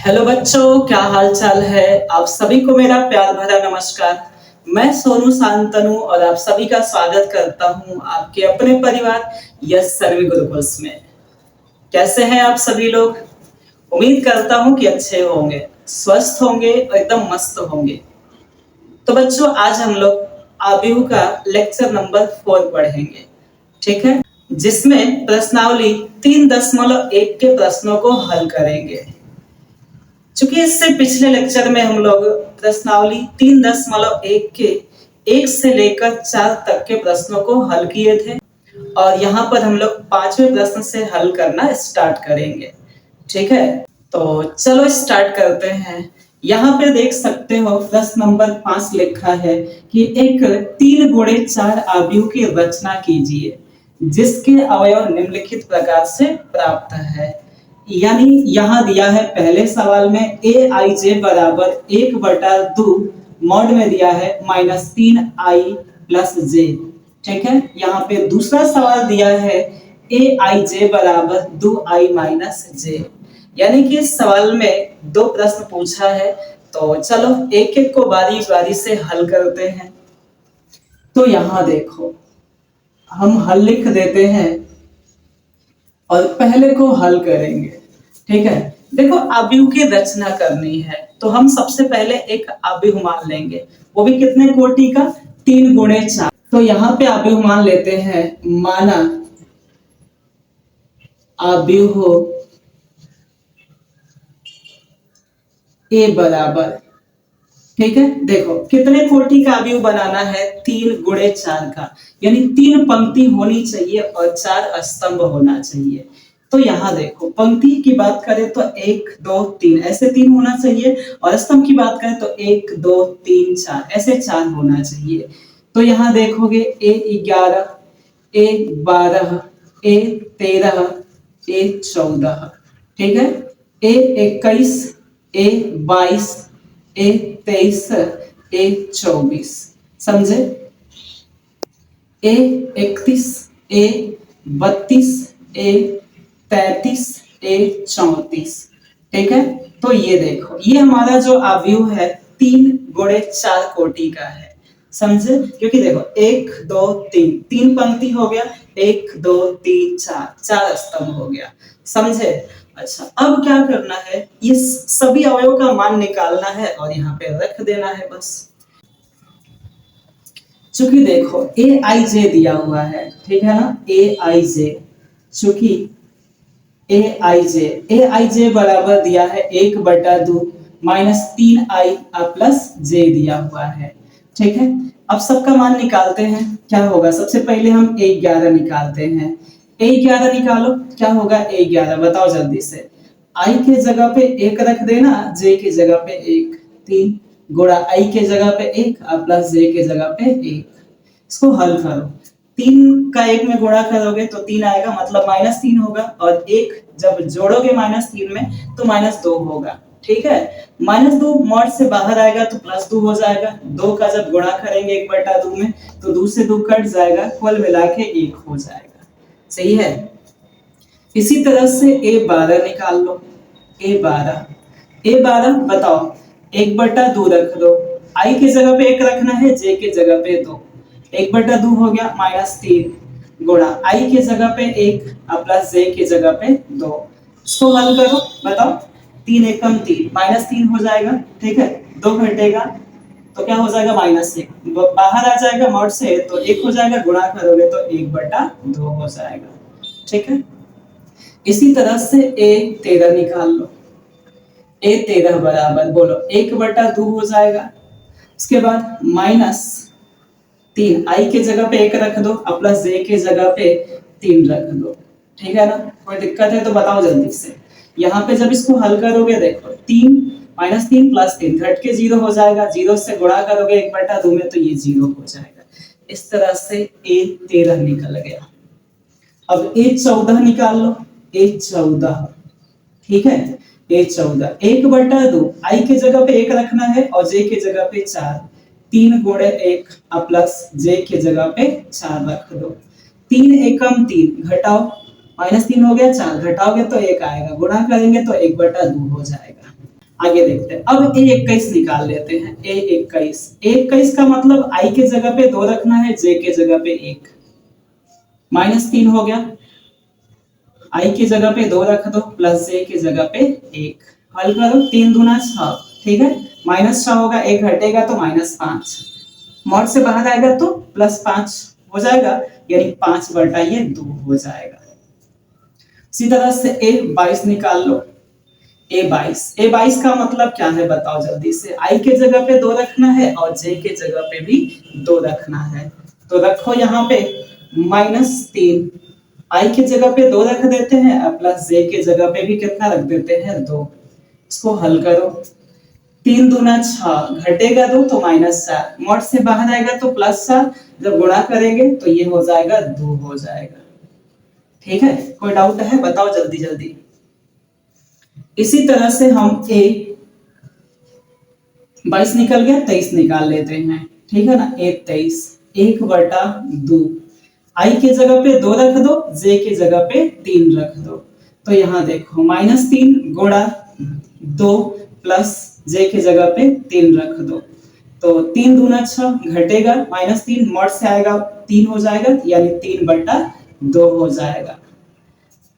Hello बच्चों, क्या हाल चाल है। आप सभी को मेरा प्यार भरा नमस्कार। मैं सोनू शांतनु और आप सभी का स्वागत करता हूं आपके अपने परिवार यस सर्वे गुरुकुल्स में। कैसे हैं आप सभी लोग। उम्मीद करता हूं कि अच्छे होंगे, स्वस्थ होंगे और एकदम मस्त होंगे। तो बच्चों, आज हम लोग आबीहू का लेक्चर नंबर 4 पढ़ेंगे, ठीक है, जिसमें प्रश्नावली 3.1 के प्रश्नों को हल करेंगे। चूंकि इससे पिछले लेक्चर में हम लोग प्रश्नावली 3.1 के 1 से लेकर 4 तक के प्रश्नों को हल किए थे और यहाँ पर हम लोग 5वें प्रश्न से हल करना स्टार्ट करेंगे, ठीक है। तो चलो स्टार्ट करते हैं। यहाँ पे देख सकते हो प्रश्न नंबर 5 लिखा है कि एक 3 गुणे 4 आव्यूह की रचना कीजिए जिसके अवयव निम्नलिखित प्रकार से प्राप्त है। यानी यहाँ दिया है पहले सवाल में ए आई जे बराबर 1/2 मॉड में दिया है -3i प्लस जे, ठीक है। यहाँ पे दूसरा सवाल दिया है ए आई जे बराबर 2i माइनस जे। यानी कि इस सवाल में 2 प्रश्न पूछा है। तो चलो एक एक को बारी बारी से हल करते हैं। तो यहाँ देखो, हम हल लिख देते हैं और पहले को हल करेंगे, ठीक है। देखो, आव्यूह की रचना करनी है तो हम सबसे पहले एक आव्यूह मान लेंगे, वो भी कितने कोटि का, 3 गुणे 4। तो यहाँ पे आव्यूह मान लेते हैं, माना आव्यूह ए बराबर, ठीक है। देखो कितने कोटि का आव्यूह बनाना है, 3 गुणे 4 का, यानी 3 पंक्ति होनी चाहिए और 4 स्तंभ होना चाहिए। तो यहाँ देखो, पंक्ति की बात करें तो 1 2 3 ऐसे 3 होना चाहिए और स्तंभ की बात करें तो 1 2 3 4 ऐसे 4 होना चाहिए। तो यहाँ देखोगे A11 A12 A13 A14, ठीक है। A21 A22 A23 A24, समझे। A31 A32 A33 A34, ठीक है। तो ये देखो, ये हमारा जो आव्यूह है 3 गुणे 4 कोटि का है, समझे। क्योंकि देखो 1 2 3 3 पंक्ति हो गया, 1 2 3 4 4 स्तंभ हो गया, समझे। अच्छा, अब क्या करना है, ये सभी अवयव का मान निकालना है और यहाँ पे रख देना है बस। चूंकि देखो ए आई जे दिया हुआ है, ठीक है ना, ए आई जे, चूंकि ए आई जे बराबर दिया है 1/2 -3i प्लस जे दिया हुआ है, ठीक है। अब सबका मान निकालते हैं, क्या होगा, सबसे पहले हम A11 निकालते हैं। A11 निकालो, क्या होगा A11, बताओ जल्दी से। i के जगह पे 1 रख देना, j के जगह पे 1, 3 गुणा i के जगह पे 1 प्लस j के जगह पे 1। इसको हल करो, 3 का 1 में गुणा करोगे तो 3 आएगा, मतलब -3 होगा, और 1 जब जोड़ोगे -3 में तो -2 होगा, ठीक है। -2 मॉड से बाहर आएगा तो +2 हो जाएगा। 2 का जब गुणा करेंगे 1/2 में तो 2 से 2 कट जाएगा, कुल मिला के 1 हो जाएगा, सही है। इसी तरह से A12 निकाल लो। A12 बताओ, 1/2 रख दो, i की जगह पे 1 रखना है, j की जगह पे 2, 1/2 हो गया -3 गुणा i की जगह पे 1 प्लस j की जगह पे 2। इसको हल करो, बताओ, 3 एकम 3 -3 हो जाएगा, ठीक है। 2 घटेगा तो क्या हो जाएगा, -1, बाहर आ जाएगा मॉड से तो 1 हो जाएगा, गुणा करोगे तो 1/2 हो जाएगा, ठीक है। इसी तरह से A13 निकाल लो। A13 बराबर, बोलो, 1/2 हो जाएगा। उसके बाद -3, i के जगह पे 1 रख दो, प्लस j के जगह पे 3 रख दो, ठीक है ना। कोई दिक्कत है तो बताओ जल्दी से। यहाँ पे जब इसको हल करोगे, देखो 3 -3 प्लस 3 घट के 0 हो जाएगा, 0 से गुणा करोगे 1/2 में तो ये 0 हो जाएगा। इस तरह से A13 निकल गया। अब A14 निकाल लो। A14, ठीक है। A14 1/2, i के जगह पे 1 रखना है और j के जगह पे 4, 3 गुणे 1 प्लस j के जगह पे 4 रख दो। 3 एकम 3 घटाओ, -3 हो गया, 4 घटाओगे तो 1 आएगा, गुणा करेंगे तो 1/2 हो जाएगा, आगे देखते हैं। अब A21 निकाल लेते हैं। A21 का मतलब I के जगह पे 2 रखना है, J के जगह पे 1, -3 हो गया। I की जगह पे 2 रख दो, प्लस J की जगह पे 1। हल करो, 3 दूना 6, ठीक है। -6 होगा, 1 घटेगा तो -5, मॉड से बाहर आएगा तो +5 हो जाएगा, यानी 5/2 हो जाएगा। इसी तरह से A22 निकाल लो। A22 का मतलब क्या है बताओ जल्दी से। I के जगह पे 2 रखना है और J के जगह पे भी 2 रखना है, तो रखो यहाँ पे -3। I की जगह पे 2 रख देते हैं और प्लस J के जगह पे भी कितना रख देते हैं, 2। इसको हल करो, 3 दूना 6, घटेगा 2 तो -4, मॉड से बाहर आएगा तो +4, जब गुणा करेंगे तो ये हो जाएगा 2 हो जाएगा। ठीक है, कोई डाउट है बताओ जल्दी जल्दी। इसी तरह से हम A22 निकल गया, 23 निकाल लेते हैं, ठीक है ना। A23 1/2, I के जगह पे 2 रख दो, J की जगह पे 3 रख दो, तो यहाँ देखो -3 गुणा 2 प्लस J की जगह पे 3 रख दो, तो 3 दूना 6, घटेगा -3, मॉड से आएगा 3 हो जाएगा, यानी 3/2 हो जाएगा।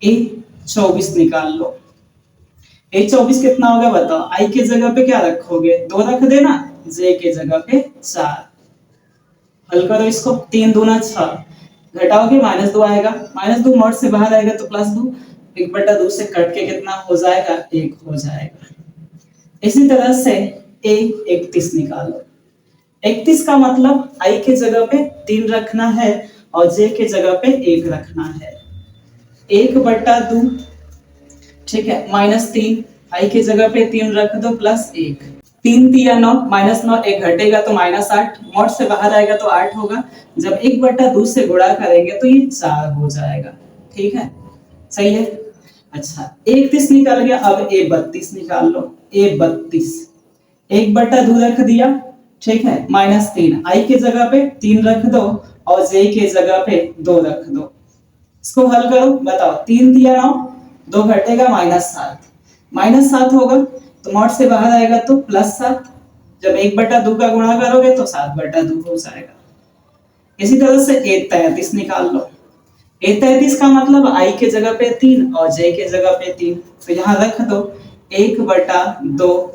A24 निकाल लो। A24 कितना होगा बताओ। I के जगह पे क्या रखोगे, 2 रख देना, J के जगह पे 4। हल करो इसको, 3 दूना 6, घटाओगे -2 आएगा, -2 मॉड से बाहर आएगा तो +2, 1/2 से कट के कितना हो जाएगा, 1 हो जाएगा। इसी तरह से A31 निकालो। 31 का मतलब I के जगह पे 3 रखना है और J के जगह पे 1 रखना है। 1/2, ठीक है, -3, I की जगह पे 3 रख दो प्लस 1, 3 तिया 9, -9, 1 घटेगा तो -8, मॉड से बाहर आएगा तो 8 होगा, जब 1/2 से गुणा करेंगे तो ये 4 हो जाएगा। ठीक है, सही है। अच्छा, 31 निकल गया, अब A32 निकाल लो। A32 1/2 रख दिया, ठीक है, -3, I की जगह पे 3 रख दो और J की जगह पे 2 रख दो। इसको हल करो, बताओ, 3 तिया 9, 2 घटेगा -7 होगा, तो मॉड से बाहर आएगा तो +7, जब 1/2 का गुणा करोगे तो 7/2 हो जाएगा। इसी तरह से A33 निकाल लो। A33 का मतलब I के जगह पे 3 और J के जगह पे 3, तो यहाँ रख दो 1/2,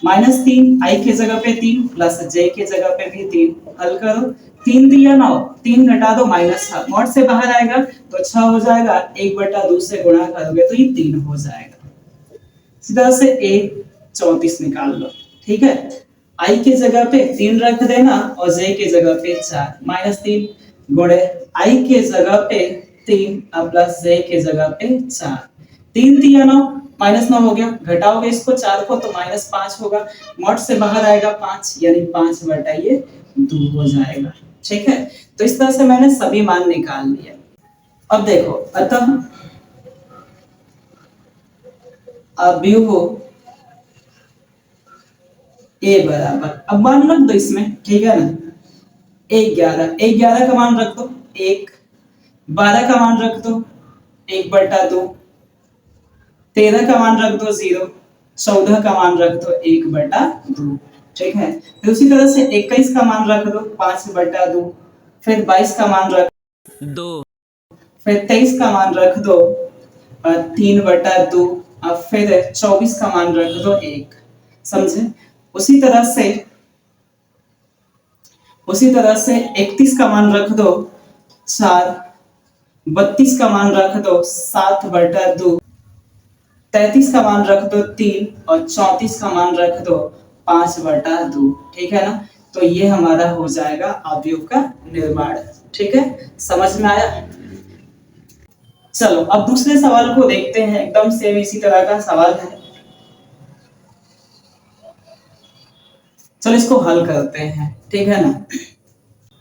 -3, I के जगह पे 3 प्लस J के जगह पे भी 3, हल करो, 3 दिया 9, 3 घटा दो -7, मॉड से बाहर आएगा तो 6 हो जाएगा, 1/2 से गुणा करोगे तो ये 3 हो जाएगा। इसी तरह से A34 निकाल लो। ठीक है, I के जगह पे 3 रख देना और J के जगह पे 4, -3 गुणे I के जगह पे 3 और प्लस J के जगह पे 4, 3 दिया 9, -9 हो गया, घटाओगे इसको 4 को तो -5 होगा, मॉड से बाहर आएगा 5, यानी 5/2 हो जाएगा। ठीक है, तो इस तरह से मैंने सभी मान निकाल लिए। अब देखो, अतः अव्यूह A बराबर, अब मान रख दो इसमें, ठीक है ना। 11 का मान रख दो 1, 12 का मान रख दो 1/2, 13 का मान रख दो 0, 14 का मान रख दो 1/2। ठीक है, फिर उसी तरह से 21 का मान रख दो 5/2, फिर 22 का मान रख 2, फिर 23 का मान रख दो 3/2, और फिर 24 का मान रख दो 1। समझे? उसी तरह से 31 का मान रख दो 4, 32 का मान रख दो 7/2, 33 का मान रख दो 3 और 34 का मान रख दो 5/2। ठीक है ना, तो ये हमारा हो जाएगा अवयव का निर्माण। ठीक है, समझ में आया? चलो अब दूसरे सवाल को देखते हैं, एकदम सेम इसी तरह का सवाल है। चलो इसको हल करते हैं, ठीक है ना।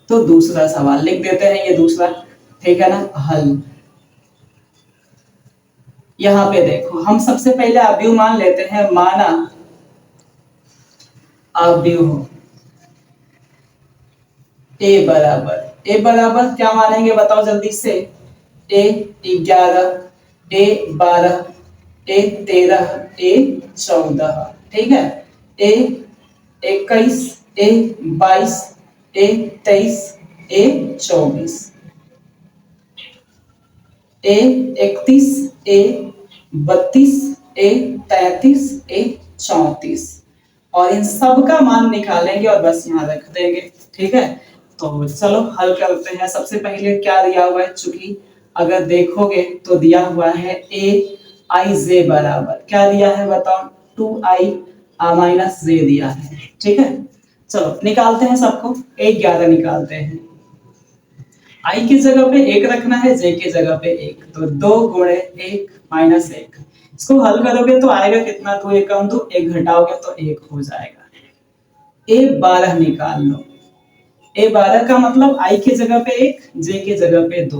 तो दूसरा सवाल लिख देते हैं, ये दूसरा, ठीक है ना, हल। यहाँ पे देखो, हम सबसे पहले अवयव मान लेते हैं, माना अवयव A बराबर क्या मानेंगे बताओ जल्दी से। A11, A12, A13, A14, ठीक है। ए 21, ए 22, ए 23, ए 24, ए 31, ए 32, ए 33, ए 34, और इन सब का मान निकालेंगे और बस यहाँ रख देंगे। ठीक है, तो चलो हल करते हैं। सबसे पहले क्या दिया हुआ है, चूंकि अगर देखोगे तो दिया हुआ है ए आई जे बराबर क्या दिया है बताओ, 2i माइनस जे दिया है। ठीक है, चलो निकालते हैं सबको। 11 निकालते हैं। आई की जगह पे 1 रखना है, जे की जगह पे 1, तो 2 गुणे 1 माइनस 1। इसको हल करोगे तो आएगा कितना, 2 1 कम 2, 1 घटाओगे तो 1 हो जाएगा। ए 12 निकाल लो। ए 12 का मतलब आई की जगह पे 1, जे की जगह पे 2,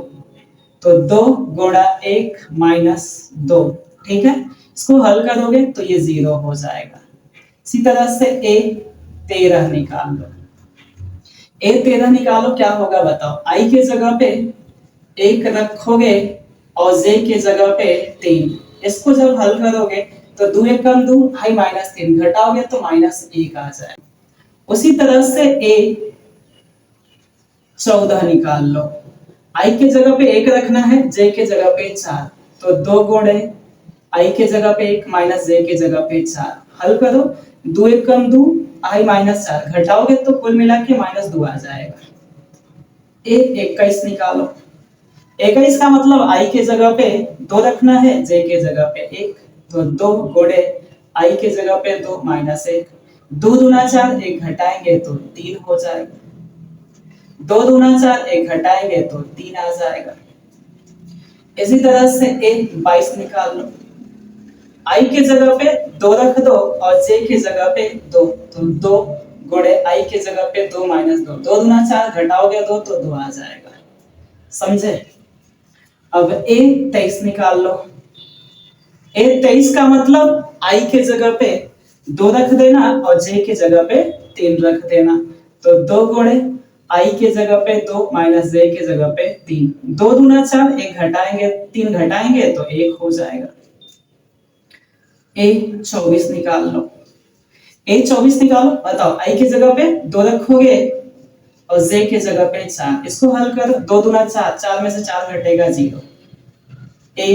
तो 2 गुणा 1 माइनस 2। ठीक है, इसको हल करोगे तो ये 0 हो जाएगा। इसी तरह से ए 13 निकाल लो। ए 13 निकालो, क्या होगा बताओ। आई की जगह पे 1 रखोगे और जे की जगह पे 3। इसको जब हल करोगे तो 2 1 कम 2, आई माइनस 3, घटाओगे तो माइनस 1 आ जाएगा। उसी तरह से ए 14 निकाल लो। आई के जगह पे 1 रखना है, जे के जगह पे 4, तो 2 गुणे आई के जगह पे 1 माइनस जे के जगह पे 4। हल करो, 2 1 कम 2, आई माइनस 4, घटाओगे तो कुल मिला के माइनस 2 आ जाएगा। ए 21 निकालो। 21 का मतलब आई के जगह पे 2 रखना है, जे के जगह पे 1, तो 2 गुणे आई के जगह पे 2 माइनस 1, 2 दूना 4, 1 घटाएंगे तो 3 हो जाएगा। 2 दूना 4, 1 घटाएंगे तो 3 आ जाएगा। इसी तरह से ए 22 निकाल लो। आई की जगह पे 2 रख दो और जे की जगह पे 2, तो 2 गुणे आई की जगह पे 2 माइनस 2, 2 दूना 4, घटाओगे 2 तो 2 आ जाएगा। समझे? अब ए 23 निकाल लो। ए 23 का मतलब आई के जगह पे 2 रख देना और जे की जगह पे 3 रख देना, तो 2 गुणे आई के जगह पे 2 माइनस जे के जगह पे 3, 2 दूना 4, 1 घटाएंगे 3 घटाएंगे तो 1 हो जाएगा। ए 24 निकाल लो। ए 24 निकालो, बताओ आई की जगह पे 2 रखोगे और जे की जगह पे 4। इसको हल कर, 2 दूना 4, 4 में से 4 घटेगा 0। ए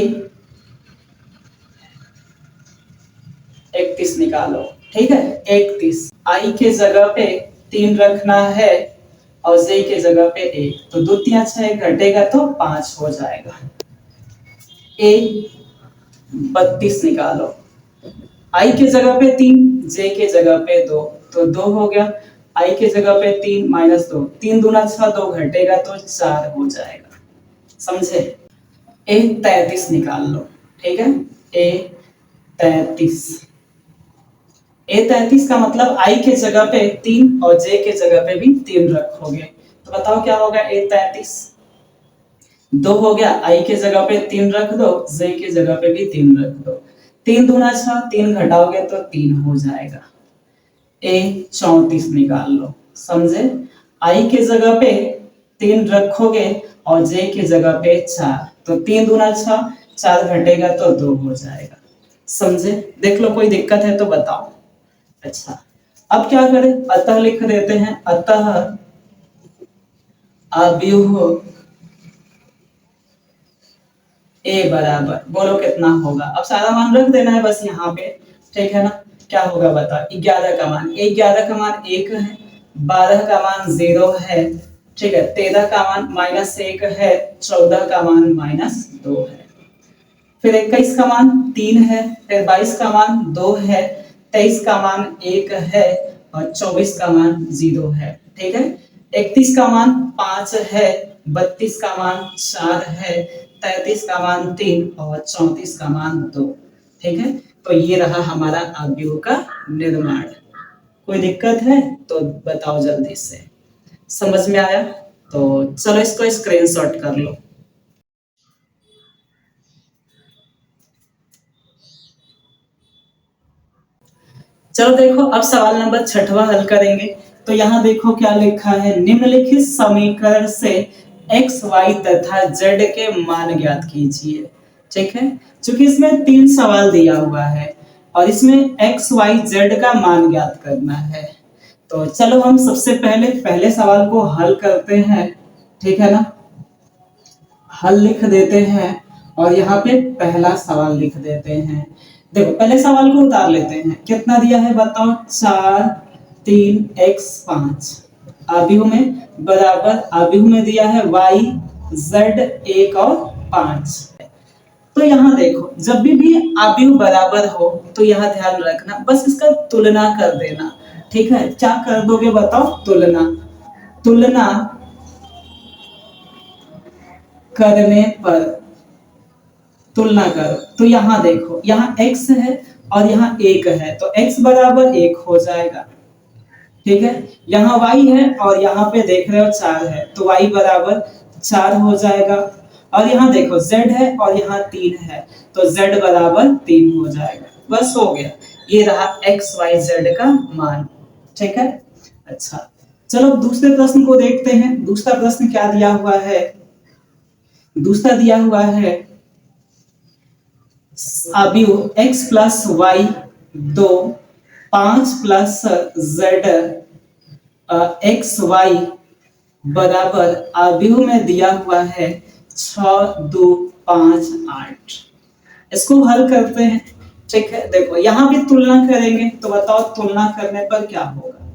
31 निकालो। ठीक है, 31 आई के जगह पे 3 रखना है और जे की जगह पे 1, तो 2 3 6 घटेगा तो 5 हो जाएगा। ए 32 निकालो। आई की जगह पे 3, जे की जगह पे 2, तो 2 हो गया। आई की जगह पे 3 माइनस 2, 3 दूना 6, 2 घटेगा तो 4 हो जाएगा। समझे? ए 33 निकाल लो। ठीक है, ए 33। ए 33 का मतलब आई के जगह पे 3 और जे के जगह पे भी 3 रखोगे, तो बताओ क्या होगा। ए 33 2 हो गया, आई के जगह पे 3 रख दो, जे के जगह पे भी 3 रख दो, 3 दूना 6, 3 घटाओगे तो 3 हो जाएगा। ए 34 निकाल लो। समझे? आई के जगह पे 3 रखोगे और जे की जगह पे 4, तो 3 दूना 6, 4 घटेगा तो 2 हो जाएगा। समझे? देख लो, कोई दिक्कत है तो बताओ। अच्छा, अब क्या करें, अतः लिख देते हैं। अतः अव्यूह ए बराबर, बोलो कितना होगा। अब सारा मान रख देना है बस यहाँ पे। ठीक है ना? क्या होगा बता। 11 का मान, 11 का मान 1 है, 12 का मान 0 है, ठीक है, 13 का मान -1 है, 14 का मान -2 है, फिर 21 का मान 3 है, फिर 22 का मान 2 है, 23 का मान 1 है और 24 का मान 0 है। ठीक है, 31 का मान 5 है, 32 का मान 4 है, 33 का मान 3 और 34 का मान 2। ठीक है, तो ये रहा हमारा अवयव का निर्माण। कोई दिक्कत है तो बताओ जल्दी से। समझ में आया? तो चलो इसको स्क्रीनशॉट कर लो। चलो देखो, अब सवाल नंबर 6वां हल करेंगे। तो यहाँ देखो क्या लिखा है, निम्नलिखित समीकरण से x, y तथा z के मान ज्ञात कीजिए। ठीक है, क्योंकि इसमें 3 सवाल दिया हुआ है और इसमें एक्स वाई जेड का मान ज्ञात करना है। तो चलो हम सबसे पहले सवाल को हल करते हैं, ठीक है ना। हल लिख देते हैं और यहाँ पे पहला सवाल लिख देते हैं। देखो पहले सवाल को उतार लेते हैं। कितना दिया है बताओ? 4 3 x 5 आव्यूह में बराबर, आव्यूह में दिया है y z 1 और 5। तो यहाँ देखो जब भी आव्यूह बराबर हो तो यहाँ ध्यान रखना, बस इसका तुलना कर देना, ठीक है। क्या कर दोगे बताओ? तुलना। तुलना करने पर, तुलना करो तो यहाँ देखो, यहाँ x है और यहाँ 1 है, तो x बराबर 1 हो जाएगा, ठीक है। यहाँ y है और यहाँ पे देख रहे हो 4 है, तो y बराबर 4 हो जाएगा। और यहाँ देखो z है और यहाँ 3 है, तो z बराबर 3 हो जाएगा। बस हो गया, ये रहा x y z का मान, ठीक है। अच्छा चलो दूसरे प्रश्न को देखते हैं। दूसरा प्रश्न क्या दिया हुआ है? दूसरा दिया हुआ है आव्यूह x plus y 2 5 plus z x y बराबर, आव्यूह में दिया हुआ है 6 2 5 8। इसको हल करते हैं, ठीक है। देखो यहाँ भी तुलना करेंगे, तो बताओ तुलना करने पर क्या होगा?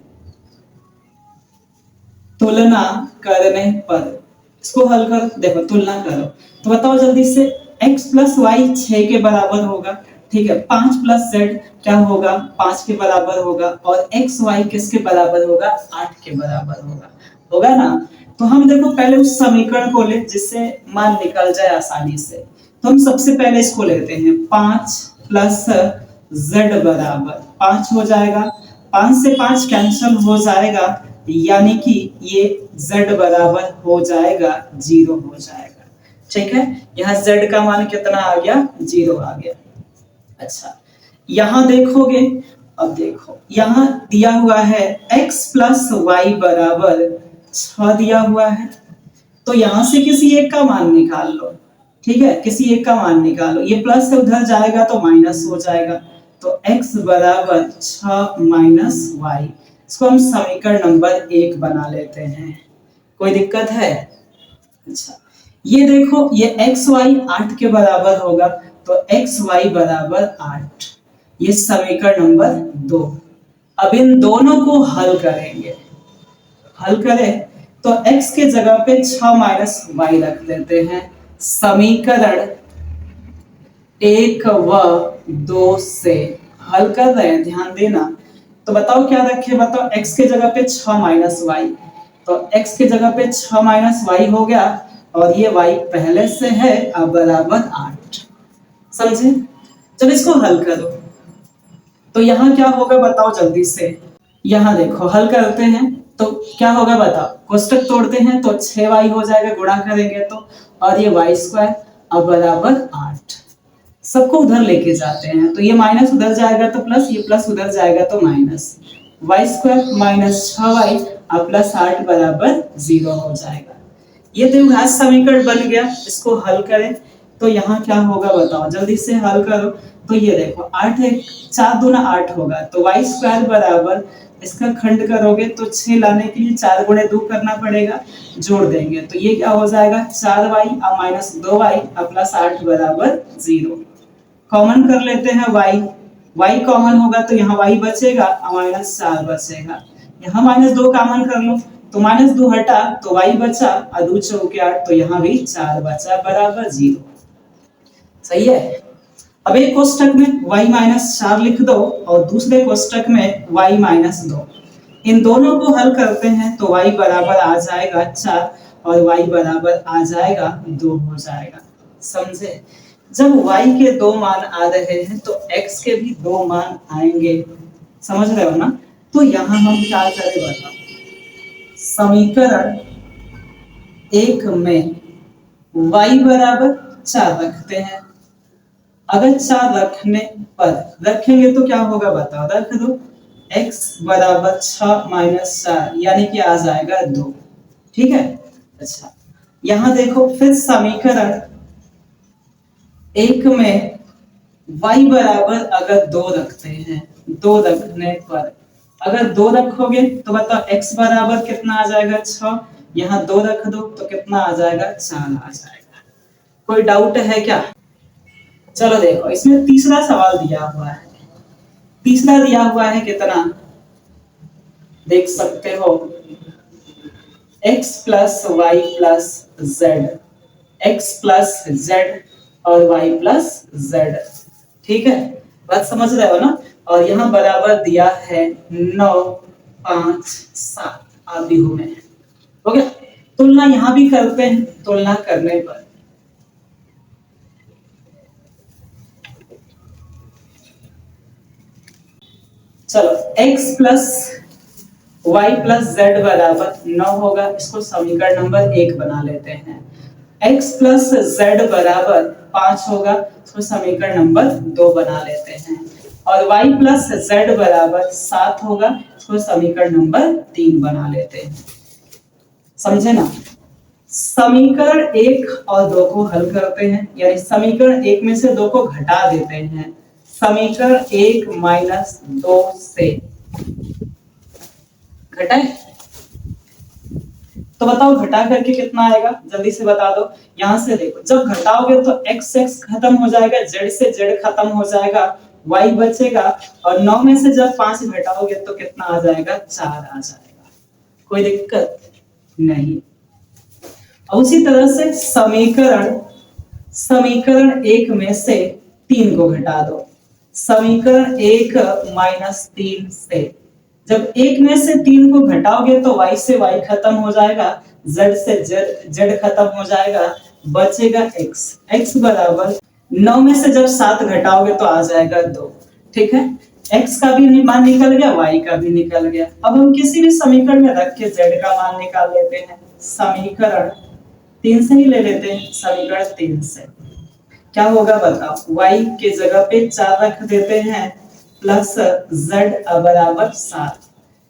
तुलना करने पर इसको हल करो। देखो तुलना करो तो बताओ जल्दी से, x प्लस वाई 6 के बराबर होगा, ठीक है। 5 प्लस जेड क्या होगा? 5 के बराबर होगा। और एक्स वाई किसके बराबर होगा? 8 के बराबर होगा, होगा ना। तो हम देखो पहले उस समीकरण को ले जिससे मान निकल जाए आसानी से। तो हम सबसे पहले इसको लेते हैं, 5 प्लस जेड बराबर 5 हो जाएगा। 5 से 5 कैंसिल हो जाएगा, यानी कि ये z बराबर हो जाएगा 0 हो जाएगा, ठीक है। यहाँ z का मान कितना आ गया? 0 आ गया। अच्छा यहाँ देखोगे, अब देखो यहाँ दिया हुआ है x प्लस वाई बराबर 6 दिया हुआ है, तो यहाँ से किसी एक का मान निकाल लो, ठीक है। किसी एक का मान निकालो, ये प्लस से उधर जाएगा तो माइनस हो जाएगा, तो x बराबर 6 माइनस वाई। इसको हम समीकरण नंबर 1 बना लेते हैं। कोई दिक्कत है? अच्छा ये देखो, ये x y 8 के बराबर होगा, तो x y बराबर 8, ये समीकरण नंबर 2। अब इन दोनों को हल करेंगे। हल करें तो x के जगह पे 6 माइनस वाई रख देते हैं। समीकरण 1 व 2 से हल कर रहे हैं, ध्यान देना। तो बताओ क्या रखे? बताओ x के जगह पे 6 माइनस वाई, तो x के जगह पे 6 माइनस वाई हो गया, और ये y पहले से है, अब बराबर 8। समझे? जब इसको हल करो तो यहाँ क्या होगा बताओ जल्दी से। यहाँ देखो हल करते हैं तो क्या होगा बताओ? कोष्टक तोड़ते हैं तो 6y हो जाएगा, गुणा करेंगे तो, और ये y स्क्वायर अब बराबर 8। सबको उधर लेके जाते हैं, तो ये माइनस उधर जाएगा तो प्लस, ये प्लस उधर जाएगा तो minus, Y square minus 6y और प्लस 8 बराबर 0 हो जाएगा। ये द्विघात समीकरण बन गया। इसको हल करें तो यहाँ क्या होगा बताओ जल्दी से, हल करो तो ये देखो 8 है, 4 दूना 8 होगा, तो वाई स्क्वायर बराबर, इसका खंड करोगे तो 6 लाने के लिए 4 गुणे 2 करना पड़ेगा, जोड़ देंगे तो ये क्या हो जाएगा? 4y और माइनस 2y और प्लस 8 बराबर 0। कॉमन कर लेते हैं y, y कॉमन होगा तो यहाँ y बचेगा और माइनस 4 बचेगा। यहाँ माइनस 2 कॉमन कर लो तो माइनस 2 हटा तो y बचा, और 2 चौके 8, तो यहाँ भी 4 बचा, बराबर 0। सही है। अब एक कोष्टक में y माइनस 4 लिख दो और दूसरे कोष्टक में y माइनस 2। इन दोनों को हल करते हैं तो y बराबर आ जाएगा 4 और y बराबर आ जाएगा 2 हो जाएगा। समझे? जब y के 2 मान आ रहे हैं तो x के भी 2 मान आएंगे, समझ रहे हो ना। तो यहाँ हम क्या करें बताओ? समीकरण 1 में y बराबर 4 रखते हैं। अगर 4 रखने पर रखेंगे तो क्या होगा बताओ? रख दो, x बराबर 6 माइनस 4 यानी कि आ जाएगा 2, ठीक है। अच्छा यहाँ देखो फिर समीकरण 1 में y बराबर अगर 2 रखते हैं, 2 रखने पर अगर 2 रखोगे तो बताओ x बराबर कितना आ जाएगा 6, यहाँ 2 रख दो तो कितना आ जाएगा 4 आ जाएगा। कोई डाउट है क्या? चलो देखो इसमें तीसरा सवाल दिया हुआ है, तीसरा दिया हुआ है कितना देख सकते हो, x plus y plus z, x plus z और y प्लस जेड। ठीक है, बात समझ रहे हो ना? और यहाँ बराबर दिया है 9 5 7 आदि में। हो गया, तुलना यहाँ भी करते हैं, तुलना करने पर चलो x plus y plus z बराबर 9 होगा, इसको समीकरण नंबर 1 बना लेते हैं। x प्लस जेड बराबर 5 होगा, इसको समीकरण नंबर 2 बना लेते हैं। और y प्लस जेड बराबर 7 होगा, इसको समीकरण नंबर 3 बना लेते हैं। समझे ना? समीकरण 1 और 2 को हल करते हैं, यानी समीकरण 1 में से 2 को घटा देते हैं। समीकरण 1 माइनस 2 से घटाए तो बताओ घटा करके कितना आएगा, जल्दी से बता दो। यहां से देखो, जब घटाओगे तो x x खत्म हो जाएगा, z से z खत्म हो जाएगा, y बचेगा, और 9 में से जब 5 घटाओगे तो कितना आ जाएगा 4 आ जाएगा। कोई दिक्कत नहीं। उसी तरह से समीकरण 1 में से 3 को घटा दो। समीकरण 1 माइनस 3 से जब 1 में से 3 को घटाओगे तो y से y खत्म हो जाएगा, z से z खत्म हो जाएगा, बचेगा x। x बराबर 9 में से जब 7 घटाओगे तो आ जाएगा 2। ठीक है, x का भी मान निकल गया, y का भी निकल गया। अब हम किसी भी समीकरण में रख के z का मान निकाल लेते हैं। समीकरण 3 से ही ले लेते हैं, समीकरण 3 से क्या होगा बताओ, y के जगह पे 4 रख देते हैं प्लस z बराबर 7।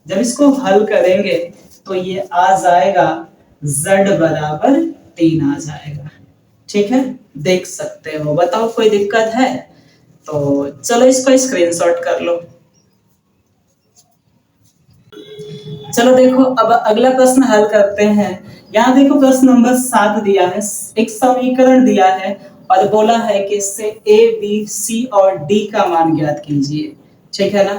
जब इसको हल करेंगे तो ये आ जाएगा z बराबर 3 आ जाएगा। ठीक है, देख सकते हो, बताओ कोई दिक्कत है? तो चलो इसको स्क्रीनशॉट कर लो। चलो देखो अब अगला प्रश्न हल करते हैं। यहाँ देखो प्रश्न नंबर 7 दिया है, एक समीकरण दिया है और बोला है कि इससे a, b, c और d का मान ज्ञात कीजिए। ठीक है ना?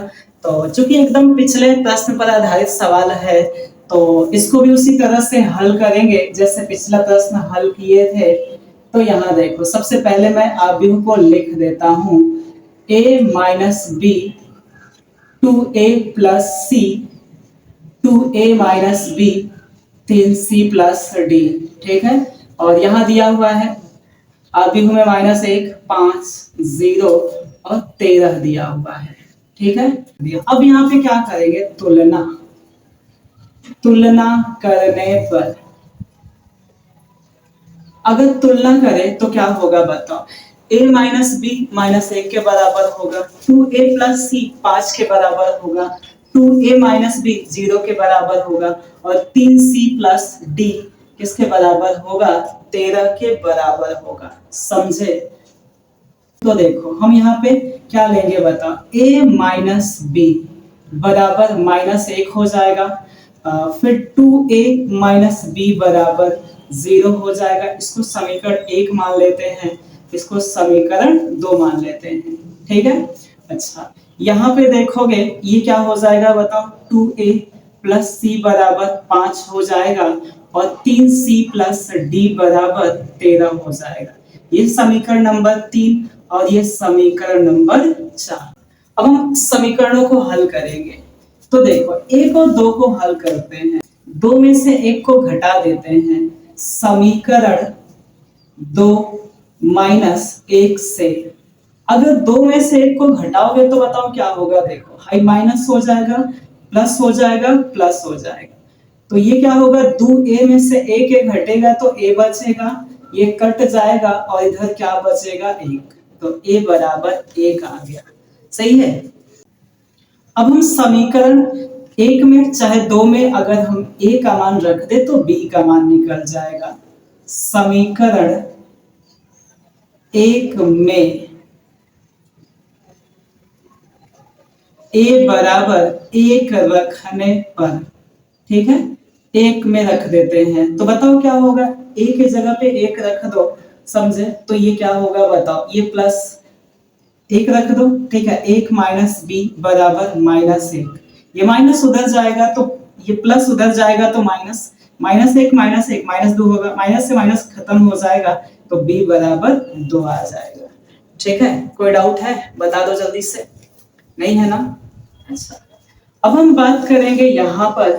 तो चूंकि एकदम पिछले प्रश्न पर आधारित सवाल है तो इसको भी उसी तरह से हल करेंगे जैसे पिछला प्रश्न हल किए थे। तो यहाँ देखो सबसे पहले मैं आव्यूह को लिख देता हूँ, a minus B 2a plus C 2a minus B 3c plus D. ठीक है, और यहाँ दिया हुआ है आव्यूह में -1 5 0 और 13 दिया हुआ है। ठीक है, अब यहाँ पे क्या करेंगे, तुलना करने पर अगर तुलना करें तो क्या होगा बताओ, a माइनस बी -1 के बराबर होगा, 2a प्लस सी 5 के बराबर होगा, 2a माइनस बी 0 के बराबर होगा, और 3c प्लस डी किसके बराबर होगा, 13 के बराबर होगा। समझे? तो देखो हम यहाँ पे क्या लेंगे बताओ, a माइनस बी बराबर -1 हो जाएगा, फिर 2a माइनस बी बराबर 0 हो जाएगा। इसको समीकरण 1 मान लेते हैं, इसको समीकरण 2 मान लेते हैं। ठीक है, अच्छा यहाँ पे देखोगे ये क्या हो जाएगा बताओ, 2a प्लस सी बराबर 5 हो जाएगा और 3c प्लस डी बराबर 13 हो जाएगा। ये समीकरण नंबर 3 और ये समीकरण नंबर 4। अब हम समीकरणों को हल करेंगे। तो देखो 1 और 2 को हल करते हैं, 2 में से 1 को घटा देते हैं। समीकरण 2 माइनस 1 से अगर 2 में से 1 को घटाओगे तो बताओ क्या होगा, देखो हाई माइनस हो जाएगा, प्लस हो जाएगा, प्लस हो जाएगा। तो ये क्या होगा, 2a में से 1 घटेगा तो a बचेगा, ये कट जाएगा और इधर क्या बचेगा 1, तो a बराबर 1 आ गया। सही है। अब हम समीकरण 1 में चाहे 2 में अगर हम a का मान रख दे तो b का मान निकल जाएगा। समीकरण 1 में ए बराबर एक रखने पर, ठीक है, एक में रख देते हैं तो बताओ क्या होगा, ए के जगह पे एक रख दो, समझे, तो ये क्या होगा बताओ, ये प्लस एक रख दो, ठीक है, एक माइनस बी बराबर माइनस एक, ये माइनस उधर जाएगा तो ये प्लस उधर जाएगा तो माइनस, माइनस एक माइनस दो होगा, माइनस से माइनस खत्म हो जाएगा तो बी बराबर दो आ जाएगा। ठीक है, कोई डाउट है बता दो जल्दी से, नहीं है ना? अच्छा, अब हम बात करेंगे यहां पर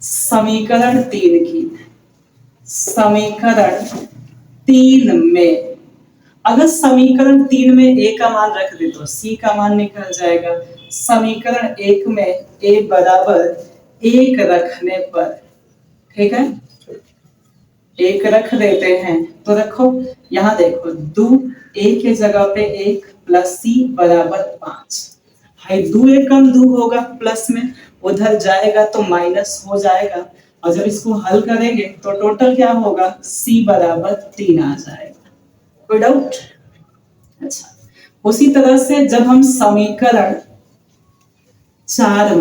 समीकरण 3 की। समीकरण 3 में अगर समीकरण 3 में ए का मान रख दे तो सी का मान निकल जाएगा। समीकरण 1 में ए बराबर एक रखने पर, ठीक है, एक रख देते हैं तो रखो, यहां देखो दो, ए के जगह पे एक प्लस सी बराबर 5, भाई दो एकम दो होगा प्लस में, उधर जाएगा तो माइनस हो जाएगा, और जब इसको हल करेंगे तो टोटल क्या होगा, सी बराबर 3 आ जाएगा। कोई डाउट? अच्छा, उसी तरह से जब हम समीकरण 4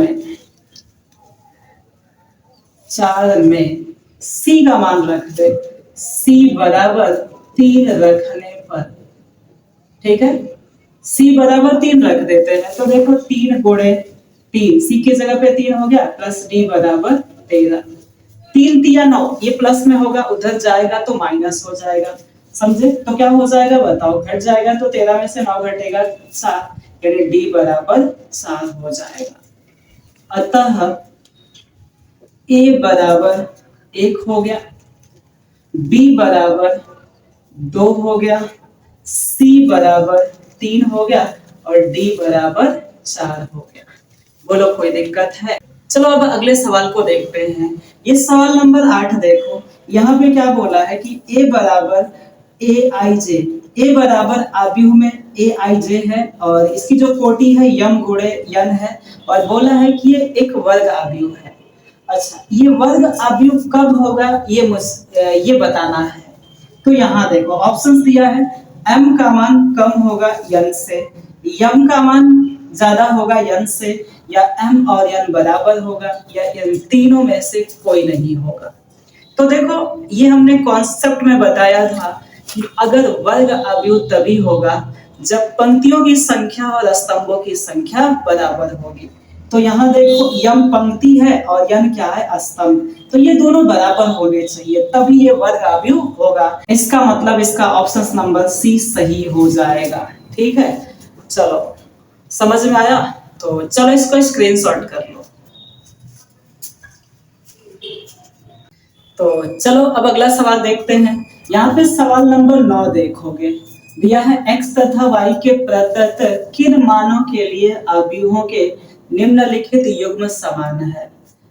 में सी का मान रख दे, सी बराबर 3 रखने पर, ठीक है, सी बराबर 3 रख देते हैं तो देखो 3 गुणे 3, सी की जगह पे 3 हो गया, प्लस डी बराबर 13, 3 तिया 9, ये प्लस में होगा, उधर जाएगा तो माइनस हो जाएगा, समझे, तो क्या हो जाएगा बताओ, घट जाएगा तो 13 में से 9 घटेगा 4, यानी डी बराबर 4 हो जाएगा। अतः ए बराबर 1 हो गया, बी बराबर 2 हो गया, सी बराबर 3 हो गया और डी बराबर 4 हो गया। बोलो कोई दिक्कत है? चलो अब अगले सवाल को देखते हैं। ये सवाल नंबर 8 देखो, यहाँ पे क्या बोला है कि ए बराबर ए आई जे, ए बराबर आव्यूह में ए आई जे है और इसकी जो कोटि है यम गुणे यन है, और बोला है कि ये एक वर्ग आव्यूह है। अच्छा, ये वर्ग आव्यूह कब होगा ये बताना है। तो यहाँ देखो ऑप्शंस दिया है, m का मान कम होगा n से, m का मान ज्यादा होगा n से, या m और n बराबर होगा, या इन तीनों में से कोई नहीं होगा। तो देखो ये हमने कॉन्सेप्ट में बताया था कि अगर वर्ग आव्यूह तभी होगा जब पंक्तियों की संख्या और स्तंभों की संख्या बराबर होगी। तो यहाँ देखो यम पंक्ति है और यन क्या है, स्तंभ, तो ये दोनों बराबर होने चाहिए तभी ये वर्ग आव्यूह होगा। इसका मतलब इसका ऑप्शन नंबर सी सही हो जाएगा। ठीक है, चलो समझ में आया? तो चलो इसको स्क्रीनशॉट कर लो। तो चलो अब अगला सवाल देखते हैं। यहाँ पे सवाल नंबर 9 देखोगे, दिया है x तथा y के प्रदत्त किन मानों के लिए आव्यूहों के निम्नलिखित युग्म समान है।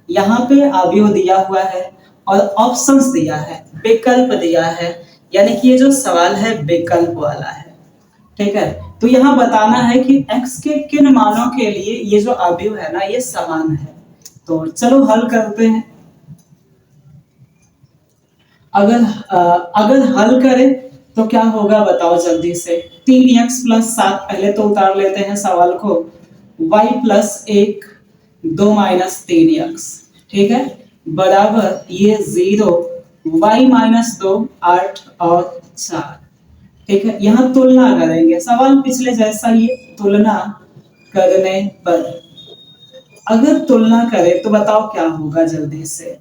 यहाँ पे आव्यूह दिया हुआ है और ऑप्शंस दिया है, विकल्प दिया है, यानी कि ये जो सवाल है विकल्प वाला है। ठीक है, तो यहाँ बताना है कि x के किन मानों के लिए ये जो आव्यूह है ना ये समान है। तो चलो हल करते हैं। अगर हल करें तो क्या होगा बताओ जल्दी से। 3x + 7, पहले तो उतार लेते हैं सवाल को, y + 1 2 - 3x, ठीक है, बराबर ये 0, y - 2 8 और 4। ठीक है, यहाँ तुलना करेंगे, सवाल पिछले जैसा ही, तुलना करने पर अगर तुलना करें तो बताओ क्या होगा जल्दी से,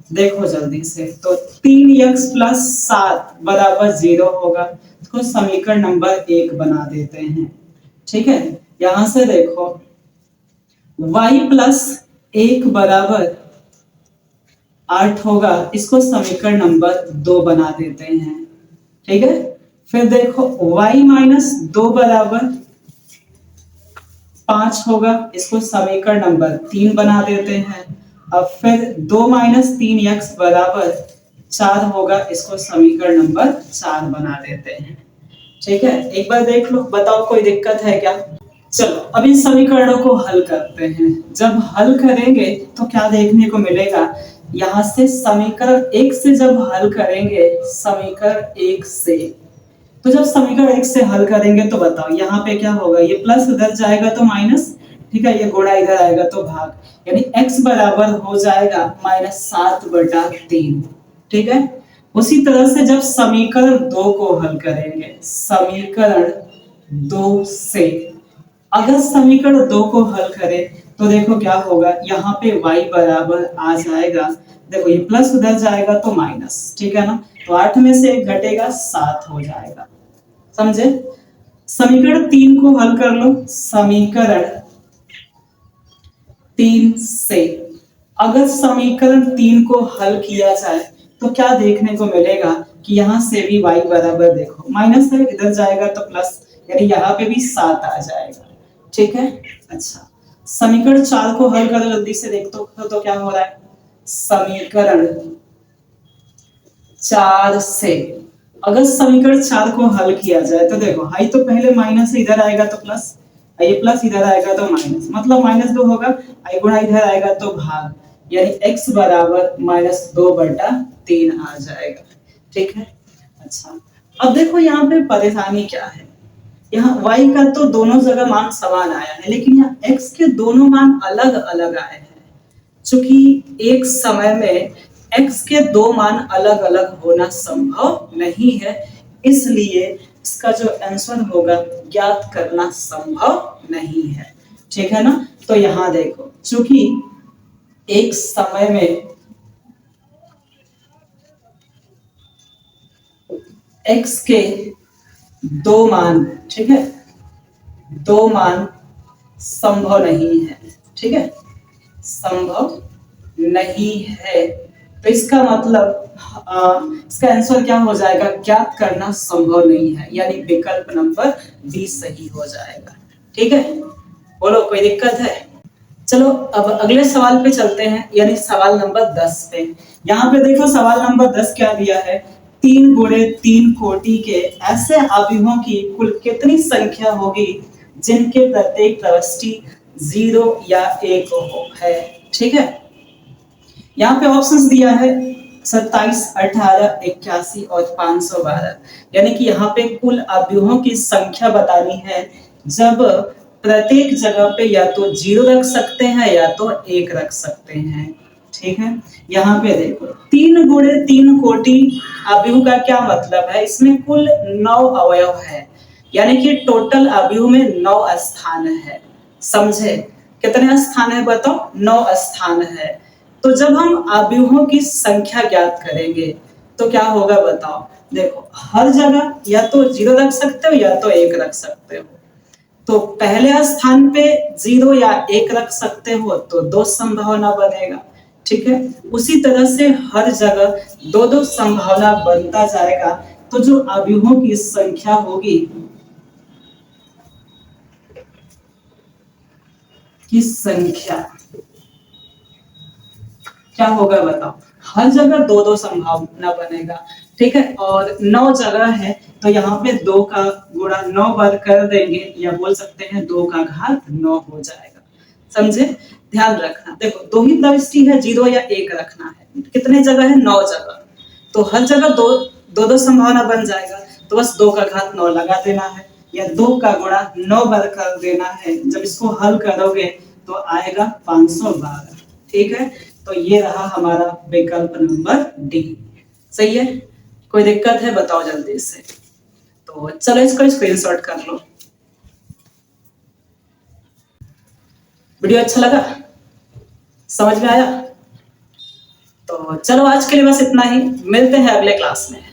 देखो जल्दी से। तो 3x + 7 बराबर 0 होगा, तो समीकरण नंबर 1 बना देते हैं। ठीक है, यहां से देखो y + 1 बराबर 8 होगा, इसको समीकरण नंबर 2 बना देते हैं। ठीक है, फिर देखो y - 2 बराबर 5 होगा, इसको समीकरण नंबर 3 बना देते हैं। अब फिर 2 - 3x बराबर 4 होगा, इसको समीकरण नंबर 4 बना देते हैं। ठीक है, एक बार देख लो, बताओ कोई दिक्कत है क्या? चलो अब इन समीकरणों को हल करते हैं। जब हल करेंगे तो क्या देखने को मिलेगा, यहाँ से समीकरण 1 से जब हल करेंगे, समीकरण 1 से तो जब समीकरण एक से हल करेंगे तो बताओ यहाँ पे क्या होगा, ये प्लस उधर जाएगा तो माइनस, ठीक है, ये गुणा इधर आएगा तो भाग, यानी x बराबर हो जाएगा -7/3, ठीक है। उसी तरह से जब समीकरण 2 को हल करेंगे, समीकरण 2 से अगर समीकरण 2 को हल करें तो देखो क्या होगा, यहाँ पे y बराबर आ जाएगा, देखो ये प्लस उधर जाएगा तो माइनस, ठीक है ना, तो 8 में से 1 घटेगा 7 हो जाएगा, समझे। समीकरण 3 को हल कर लो, समीकरण 3 से अगर समीकरण 3 को हल किया जाए तो क्या देखने को मिलेगा कि यहाँ से भी y बराबर देखो माइनस है, इधर जाएगा तो प्लस, यानी यहाँ पे भी 7 आ जाएगा, ठीक है। अच्छा, समीकरण 4 को हल करो जल्दी से, देख तो क्या हो रहा है, समीकरण 4 से अगर समीकरण 4 को हल किया जाए तो देखो i तो पहले माइनस है, इधर आएगा तो प्लस, ये प्लस इधर आएगा तो माइनस, मतलब -2 होगा, i गुणा इधर आएगा तो भाग, यानी x बराबर -2/3 आ जाएगा, ठीक है। अच्छा, अब देखो यहाँ पे परेशानी क्या है, यहाँ y का तो दोनों जगह मान समान आया है, लेकिन यहाँ x के दोनों मान अलग अलग आए हैं। चूंकि एक समय में x के दो मान अलग अलग होना संभव नहीं है, इसलिए इसका जो आंसर होगा ज्ञात करना संभव नहीं है, ठीक है ना। तो यहाँ देखो, चूंकि एक समय में x के दो मान, ठीक है, दो मान संभव नहीं है, ठीक है, संभव नहीं है, तो इसका मतलब इसका आंसर क्या हो जाएगा, ज्ञात करना संभव नहीं है, यानी विकल्प नंबर डी सही हो जाएगा, ठीक है। बोलो कोई दिक्कत है? चलो अब अगले सवाल पे चलते हैं, यानी सवाल नंबर 10 पे। यहाँ पे देखो सवाल नंबर 10 क्या दिया है, 3 गुणे 3 कोटि के ऐसे अवयवों की कुल कितनी संख्या होगी जिनके प्रत्येक प्रविष्टि 0 या 1 हो है, ठीक है। यहाँ पे ऑप्शंस दिया है 27, 18, 81 और 512, यानी कि यहाँ पे कुल अवयवों की संख्या बतानी है जब प्रत्येक जगह पे या तो 0 रख सकते हैं या तो 1 रख सकते हैं, ठीक है। यहाँ पे देखो 3 गुणे 3 कोटि अवयव का क्या मतलब है, इसमें कुल 9 अवयव है, यानी कि टोटल अवयव में 9 स्थान है, समझे। कितने स्थान है बताओ, 9 स्थान है। तो जब हम अवयवों की संख्या ज्ञात करेंगे तो क्या होगा बताओ, देखो हर जगह या तो 0 रख सकते हो या तो 1 रख सकते हो, तो पहले स्थान पे 0 या 1 रख सकते हो तो 2 संभावना बनेगा, ठीक है। उसी तरह से हर जगह 2-2 संभावना बनता जाएगा, तो जो अवयवों की संख्या होगी की संख्या क्या होगा बताओ, हर जगह 2-2 संभावना बनेगा, ठीक है। और 9 जगह है तो यहाँ पे 2 का गुणा 9 बार कर देंगे, या बोल सकते हैं 2 का घात 9 हो जाएगा, समझे। ध्यान रखना, देखो 2 ही प्रविष्टि है, 0 या 1 रखना है, कितने जगह है, 9 जगह, तो हर जगह 2-2 संभावना बन जाएगा, तो बस 2 का घात 9 लगा देना है, या 2 का गुणा 9 बार कर देना है। जब इसको हल करोगे तो आएगा 512, ठीक है। तो ये रहा हमारा विकल्प नंबर डी, सही है। कोई दिक्कत है बताओ जल्दी से, तो चलो इसको स्क्रीनशॉट कर लो। वीडियो अच्छा लगा, समझ में आया? तो चलो आज के लिए बस इतना ही, मिलते हैं अगले क्लास में।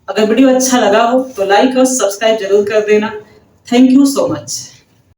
अगर वीडियो अच्छा लगा हो तो लाइक और सब्सक्राइब जरूर कर देना। Thank you so much.